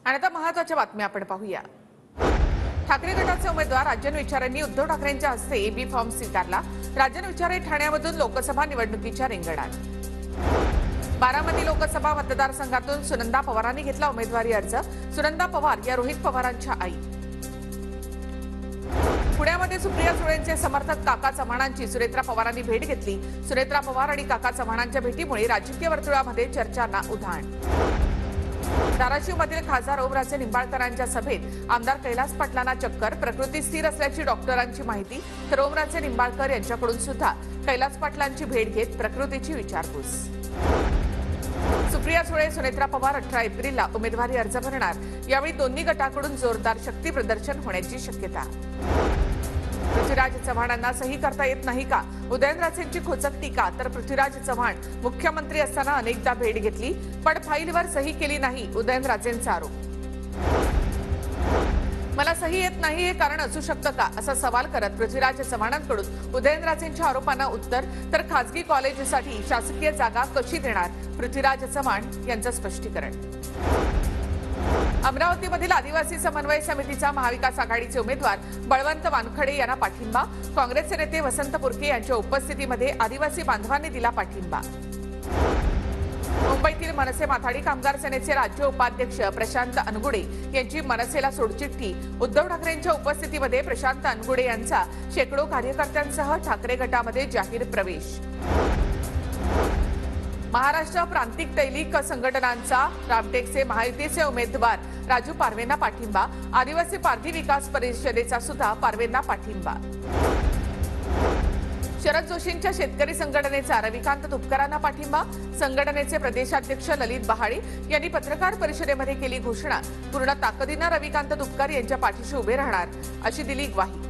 आणि आता महत्त्वाच्या बातम्या आपण पाहूया। ठाकरे गटाचे उमेदवार राजन विचारेंनी उद्धव ठाकरेंच्या हस्ते एबी फॉर्म स्वीकारला। राजन विचारे ठाण्यामधून लोकसभा निवडणुकीच्या रिंगणात। बारामती लोकसभा मतदारसंघातून सुनंदा पवारांनी घेतला उमेदवारी अर्ज। सुनंदा पवार या रोहित पवारांच्या आई। पुण्यामध्ये सुप्रिया सुळेंचे समर्थक काका चव्हाणांची सुनेत्रा पवारांनी भेट घेतली। सुनेत्रा पवार आणि काका चव्हाणांच्या भेटीमुळे राजकीय वर्तुळामध्ये चर्चांना उधाण। धाराशिवमधील खासदार ओमराजे निंबाळकरांच्या सभेत आमदार कैलास पाटलांना चक्कर। प्रकृती स्थिर असल्याची डॉक्टरांची माहिती, तर ओमराजे निंबाळकर यांच्याकडून सुद्धा कैलास पाटलांची भेट घेत प्रकृतीची विचारपूस। सुप्रिया सुळे सुनेत्रा पवार 18 एप्रिलला उमेदवारी अर्ज भरणार। यावेळी दोन्ही गटाकडून जोरदार शक्ती प्रदर्शन होण्याची शक्यता। पृथ्वीराज चव्हाणांना सही करता येत नाही का? उदयनराजेंची खोचक टीका। तर पृथ्वीराज चव्हाण मुख्यमंत्री असताना अनेकदा भेट घेतली पण फाईलवर सही केली नाही, उदयनराजेंचा आरोप। मला सही येत नाही हे कारण असू शकतं का, असा सवाल करत पृथ्वीराज चव्हाणांकडून उदयनराजेंच्या आरोपांना उत्तर। तर खासगी कॉलेजसाठी शासकीय जागा कशी देणार, पृथ्वीराज चव्हाण यांचं स्पष्टीकरण। अमरावतीमधील आदिवासी समन्वय समितीचा महाविकास आघाडीचे उमेदवार बळवंत वानखडे यांना पाठिंबा। काँग्रेसचे नेते वसंत पुरके यांच्या उपस्थितीमध्ये आदिवासी बांधवांनी दिला पाठिंबा। मुंबईतील मनसे माथाडी कामगार सेनेचे राज्य उपाध्यक्ष प्रशांत अनगुडे यांची मनसेला सोडचिठ्ठी। उद्धव ठाकरेंच्या उपस्थितीमध्ये प्रशांत अनगुडे यांचा शेकडो कार्यकर्त्यांसह ठाकरे गटामध्ये जाहीर प्रवेश। महाराष्ट्र प्रांतिक तैलिक संघटनांचा रामटेकचे महायुतीचे उमेदवार राजू पारवेंना पाठिंबा। आदिवासी पारधी विकास परिषदेचा सुद्धा पारवेंना पाठिंबा। शरद जोशींच्या शेतकरी संघटनेचा रविकांत तुपकरांना पाठिंबा। संघटनेचे प्रदेशाध्यक्ष ललित बहाळे यांनी पत्रकार परिषदेमध्ये केली घोषणा। पूर्ण ताकदीने रविकांत तुपकर यांच्या पाठीशी उभे राहणार अशी दिली ग्वाही।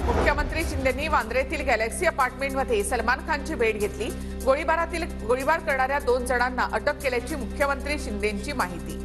मुख्यमंत्री शिंदेंनी वांद्रेतील गॅलेक्सी अपार्टमेंटमध्ये सलमान खानची भेट घेतली। गोळीबार करणाऱ्या 2 जणांना अटक केल्याची मुख्यमंत्री शिंदेंची माहिती।